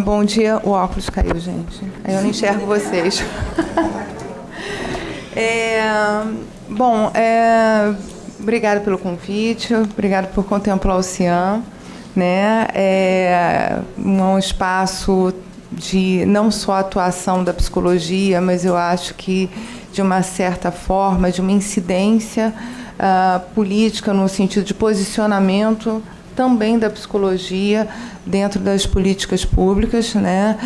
Bom dia. O óculos caiu, gente. Aí eu não enxergo vocês. Obrigada pelo convite, obrigada por contemplar o CIAM, né? Um espaço de não só atuação da psicologia, mas eu acho que, de uma certa forma, de uma incidência política no sentido de posicionamento também da psicologia dentro das políticas públicas, né?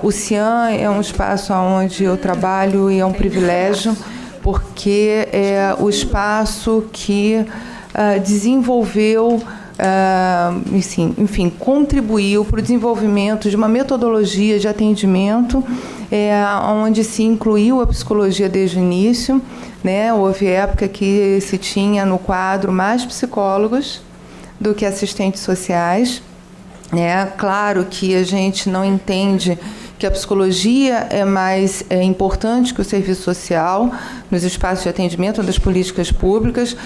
O CIAM é um espaço onde eu trabalho e é um privilégio, porque é o espaço que desenvolveu, enfim, contribuiu para o desenvolvimento de uma metodologia de atendimento, onde se incluiu a psicologia desde o início, né? Houve época que se tinha no quadro mais psicólogos do que assistentes sociais. Claro que a gente não entende que a psicologia é mais importante que o serviço social nos espaços de atendimento das políticas públicas,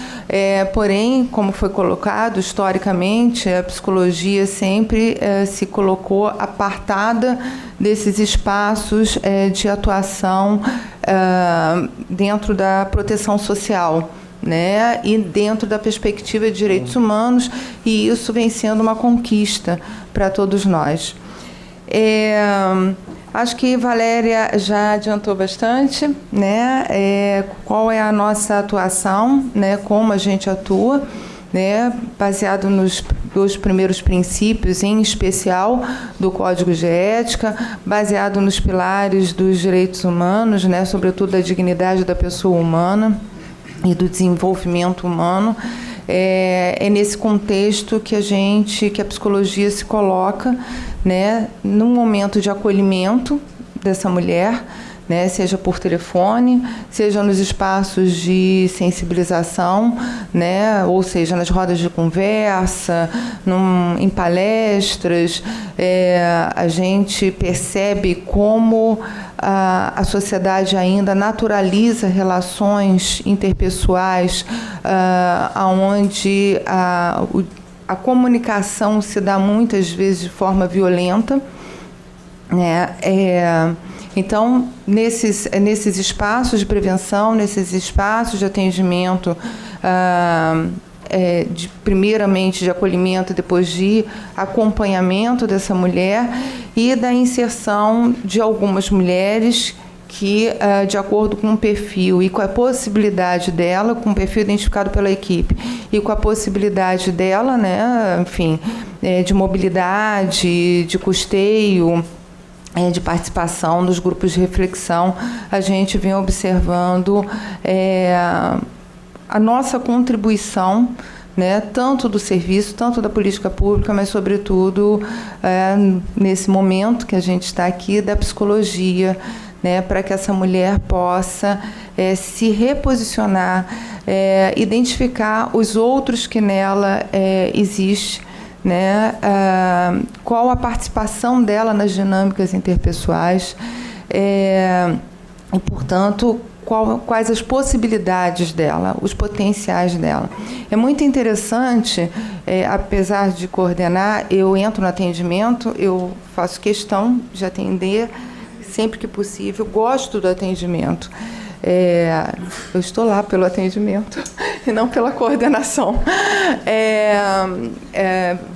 porém, como foi colocado historicamente, a psicologia sempre se colocou apartada desses espaços de atuação dentro da proteção social, né, e dentro da perspectiva de direitos humanos, e isso vem sendo uma conquista para todos nós. Acho que Valéria já adiantou bastante, né, qual é a nossa atuação, né, como a gente atua, né, baseado nos 2 primeiros princípios, em especial do Código de Ética, baseado nos pilares dos direitos humanos, né, sobretudo da dignidade da pessoa humana e do desenvolvimento humano. É nesse contexto que a psicologia se coloca, né, num momento de acolhimento dessa mulher, né, seja por telefone, seja nos espaços de sensibilização, né, ou seja, nas rodas de conversa, em palestras. A gente percebe como a sociedade ainda naturaliza relações interpessoais, onde a comunicação se dá muitas vezes de forma violenta, né? Então, nesses espaços de prevenção, nesses espaços de atendimento, primeiramente de acolhimento, depois de acompanhamento dessa mulher e da inserção de algumas mulheres que, de acordo com o perfil e com a possibilidade dela, com o perfil identificado pela equipe, e com a possibilidade dela, né, enfim, de mobilidade, de custeio, de participação nos grupos de reflexão, a gente vem observando a nossa contribuição, né, tanto do serviço, tanto da política pública, mas, sobretudo, nesse momento que a gente está aqui, da psicologia, né, para que essa mulher possa se reposicionar, identificar os outros que nela existem, né, qual a participação dela nas dinâmicas interpessoais, e, portanto, quais as possibilidades dela, os potenciais dela. É muito interessante, apesar de coordenar, eu entro no atendimento, eu faço questão de atender sempre que possível, gosto do atendimento. Eu estou lá pelo atendimento e não pela coordenação.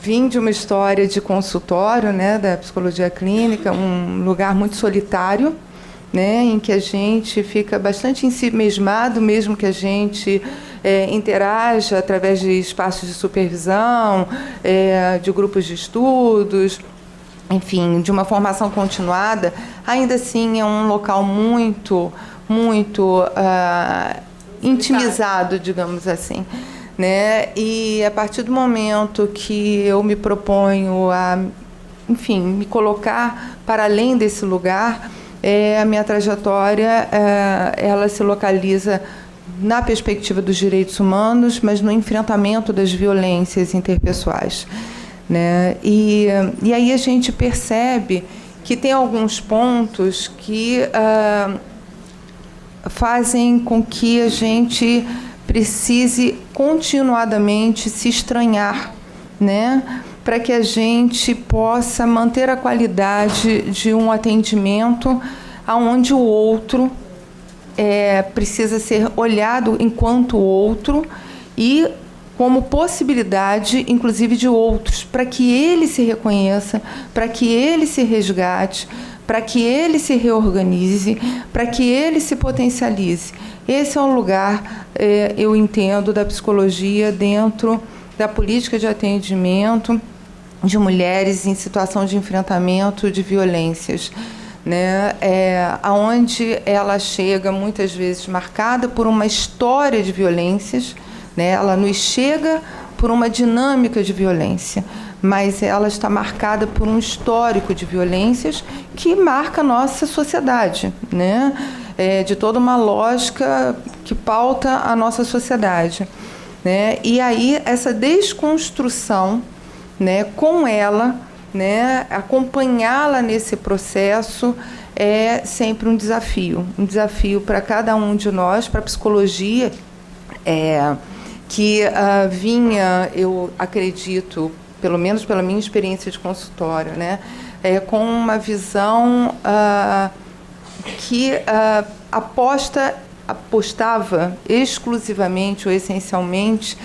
Vim de uma história de consultório, né, da psicologia clínica, um lugar muito solitário, né, em que a gente fica bastante ensimesmado, mesmo que a gente interaja através de espaços de supervisão, de grupos de estudos, enfim, de uma formação continuada. Ainda assim é um local muito intimizado, digamos assim, né? E a partir do momento que eu me proponho a, enfim, me colocar para além desse lugar, a minha trajetória ela se localiza na perspectiva dos direitos humanos, mas no enfrentamento das violências interpessoais, né? E aí a gente percebe que tem alguns pontos que fazem com que a gente precise continuadamente se estranhar, né? Para que a gente possa manter a qualidade de um atendimento onde o outro precisa ser olhado enquanto outro e como possibilidade, inclusive, de outros, para que ele se reconheça, para que ele se resgate, para que ele se reorganize, para que ele se potencialize. Esse é um lugar, eu entendo, da psicologia dentro da política de atendimento de mulheres em situação de enfrentamento de violências, né? Onde ela chega muitas vezes marcada por uma história de violências, né? Ela nos chega por uma dinâmica de violência, mas ela está marcada por um histórico de violências que marca a nossa sociedade, né? De toda uma lógica que pauta a nossa sociedade, né? E aí essa desconstrução, né, com ela, né, acompanhá-la nesse processo é sempre um desafio para cada um de nós, para a psicologia, que vinha, eu acredito, pelo menos pela minha experiência de consultório, né, com uma visão que apostava exclusivamente ou essencialmente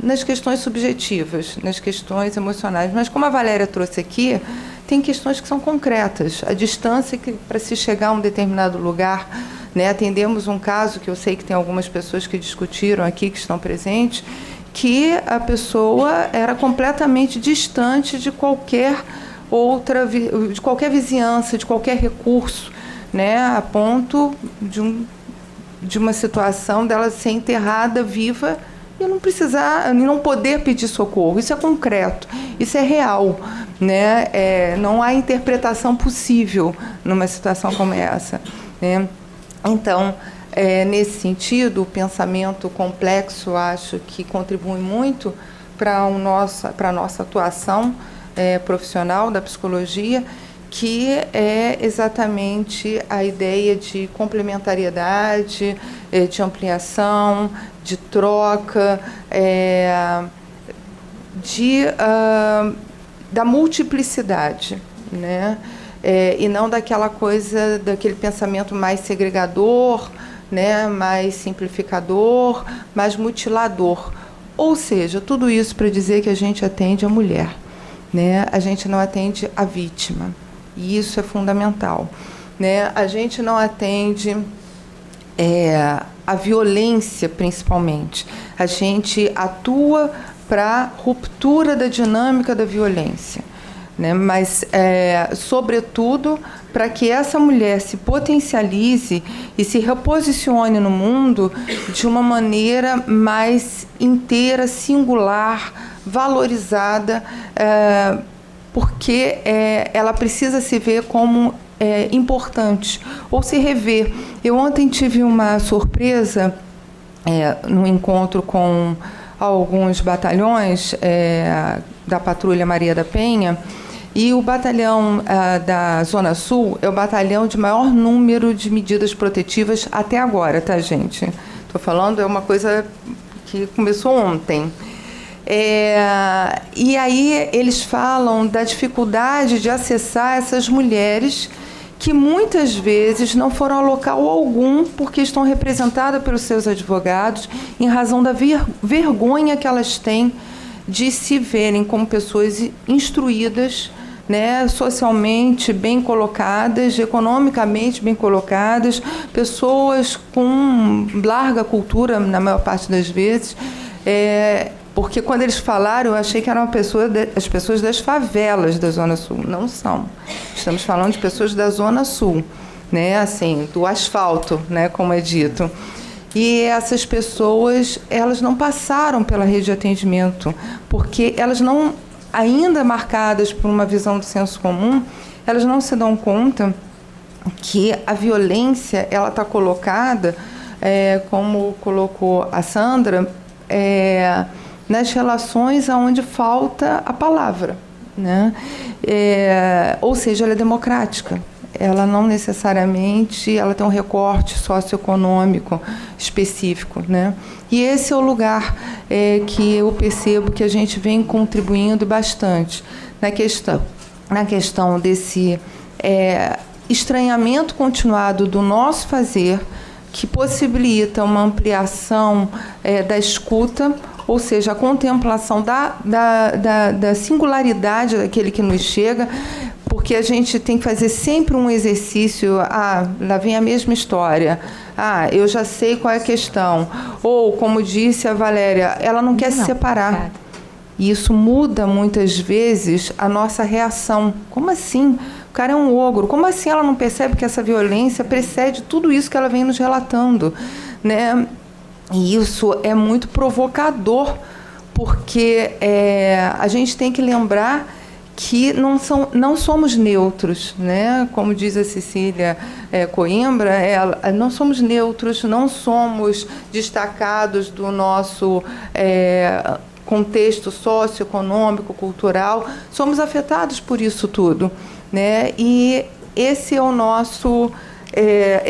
nas questões subjetivas, nas questões emocionais. Mas, como a Valéria trouxe aqui, tem questões que são concretas. A distância para se chegar a um determinado lugar, né? Atendemos um caso que eu sei que tem algumas pessoas que discutiram aqui, que estão presentes, que a pessoa era completamente distante de qualquer de qualquer vizinhança, de qualquer recurso, né? A ponto de uma situação dela ser enterrada viva e não poder pedir socorro. Isso é concreto, isso é real, né? Não há interpretação possível numa situação como essa, né? Então, nesse sentido, o pensamento complexo acho que contribui muito para a nossa atuação profissional da psicologia, que é exatamente a ideia de complementariedade, de ampliação, de troca, da multiplicidade, né? E não daquele pensamento mais segregador, né? Mais simplificador, mais mutilador. Ou seja, tudo isso para dizer que a gente atende a mulher, né? A gente não atende a vítima. E isso é fundamental, né? A gente não atende a violência, principalmente. A gente atua para ruptura da dinâmica da violência, né? Mas, sobretudo, para que essa mulher se potencialize e se reposicione no mundo de uma maneira mais inteira, singular, valorizada, porque ela precisa se ver como importante, ou se rever. Eu ontem tive uma surpresa no encontro com alguns batalhões da Patrulha Maria da Penha, e o batalhão da Zona Sul é o batalhão de maior número de medidas protetivas até agora, tá, gente? Estou falando, é uma coisa que começou ontem. E aí eles falam da dificuldade de acessar essas mulheres que muitas vezes não foram a local algum porque estão representadas pelos seus advogados em razão da vergonha que elas têm de se verem como pessoas instruídas, né, socialmente bem colocadas, economicamente bem colocadas, pessoas com larga cultura, na maior parte das vezes, porque quando eles falaram, eu achei que eram as pessoas das favelas da Zona Sul. Não são. Estamos falando de pessoas da Zona Sul, né, assim, do asfalto, né, como é dito. E essas pessoas, elas não passaram pela rede de atendimento, porque elas não, ainda marcadas por uma visão do senso comum, elas não se dão conta que a violência ela está colocada como colocou a Sandra, nas relações onde falta a palavra, né? Ou seja, ela é democrática. Ela não necessariamente ela tem um recorte socioeconômico específico, né? E esse é o lugar que eu percebo que a gente vem contribuindo bastante na questão desse estranhamento continuado do nosso fazer, que possibilita uma ampliação da escuta, ou seja, a contemplação da singularidade daquele que nos chega, porque a gente tem que fazer sempre um exercício, lá vem a mesma história, eu já sei qual é a questão, ou, como disse a Valéria, ela não quer se separar. E isso muda, muitas vezes, a nossa reação. Como assim? O cara é um ogro. Como assim ela não percebe que essa violência precede tudo isso que ela vem nos relatando, né? E isso é muito provocador, porque a gente tem que lembrar que não somos neutros, né? Como diz a Cecília Coimbra, não somos neutros, não somos destacados do nosso contexto socioeconômico, cultural, somos afetados por isso tudo, né? E esse é o nosso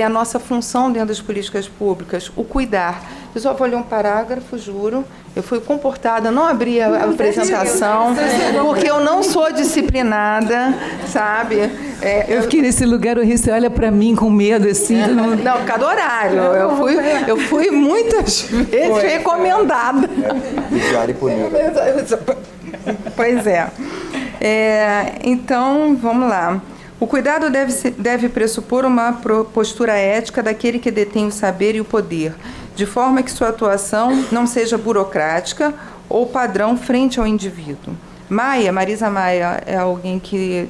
a nossa função dentro das políticas públicas, o cuidar. Eu só vou ler um parágrafo, juro. Eu fui comportada, não abri a apresentação, porque eu não sou disciplinada, sabe? Eu fiquei nesse lugar, você olha para mim com medo, assim. Não, por causa do horário. Eu fui muitas vezes recomendada. Vigiar e punir. Pois é. Então, vamos lá. O cuidado deve pressupor uma postura ética daquele que detém o saber e o poder, de forma que sua atuação não seja burocrática ou padrão frente ao indivíduo. Marisa Maia é alguém que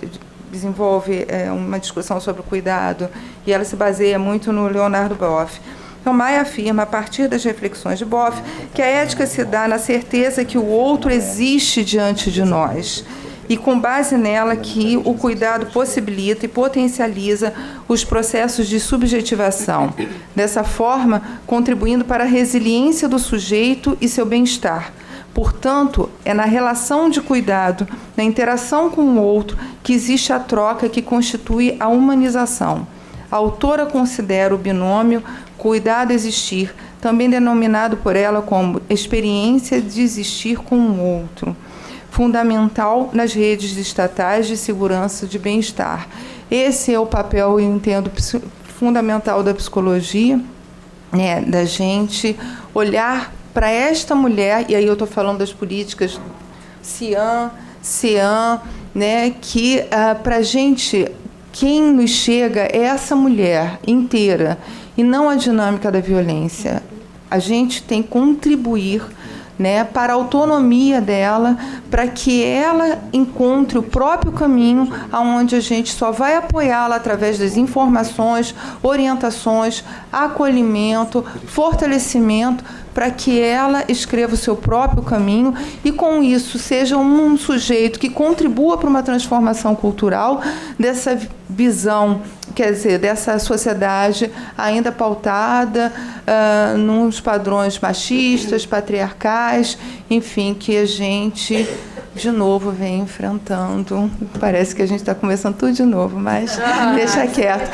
desenvolve uma discussão sobre o cuidado, e ela se baseia muito no Leonardo Boff. Então, Maia afirma, a partir das reflexões de Boff, que a ética se dá na certeza que o outro existe diante de nós, e com base nela que o cuidado possibilita e potencializa os processos de subjetivação, dessa forma contribuindo para a resiliência do sujeito e seu bem-estar. Portanto, é na relação de cuidado, na interação com o outro, que existe a troca que constitui a humanização. A autora considera o binômio cuidado-existir, também denominado por ela como experiência de existir com o outro, fundamental nas redes estatais de segurança de bem-estar. Esse é o papel, eu entendo, fundamental da psicologia, né, da gente olhar para esta mulher, e aí eu estou falando das políticas CIAN, né, que para a gente, quem nos chega é essa mulher inteira, e não a dinâmica da violência. A gente tem que contribuir, né, para a autonomia dela, para que ela encontre o próprio caminho, aonde a gente só vai apoiá-la através das informações, orientações, acolhimento, fortalecimento, para que ela escreva o seu próprio caminho e, com isso, seja um sujeito que contribua para uma transformação cultural dessa visão, quer dizer, dessa sociedade ainda pautada nos padrões machistas, patriarcais, enfim, que a gente, de novo, vem enfrentando. Parece que a gente está começando tudo de novo, mas deixa quieto.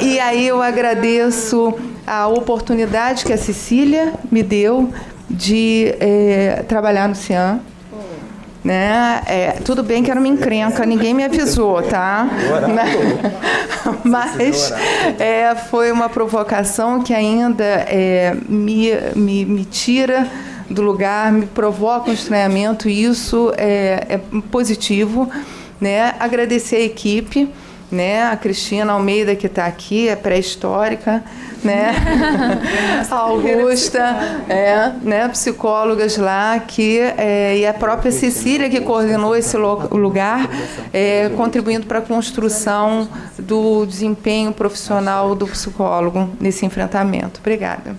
E aí eu agradeço a oportunidade que a Cecília me deu de trabalhar no CIAN. Né? Tudo bem que era uma encrenca, ninguém me avisou, tá? Mas foi uma provocação que ainda me tira do lugar, me provoca um estranhamento, e isso é positivo, né? Agradecer a equipe, né? A Cristina Almeida, que está aqui, é pré-histórica, né? A Augusta, né? Psicólogas lá, e a própria Cecília, que coordenou esse lugar, contribuindo para a construção do desempenho profissional do psicólogo nesse enfrentamento. Obrigada.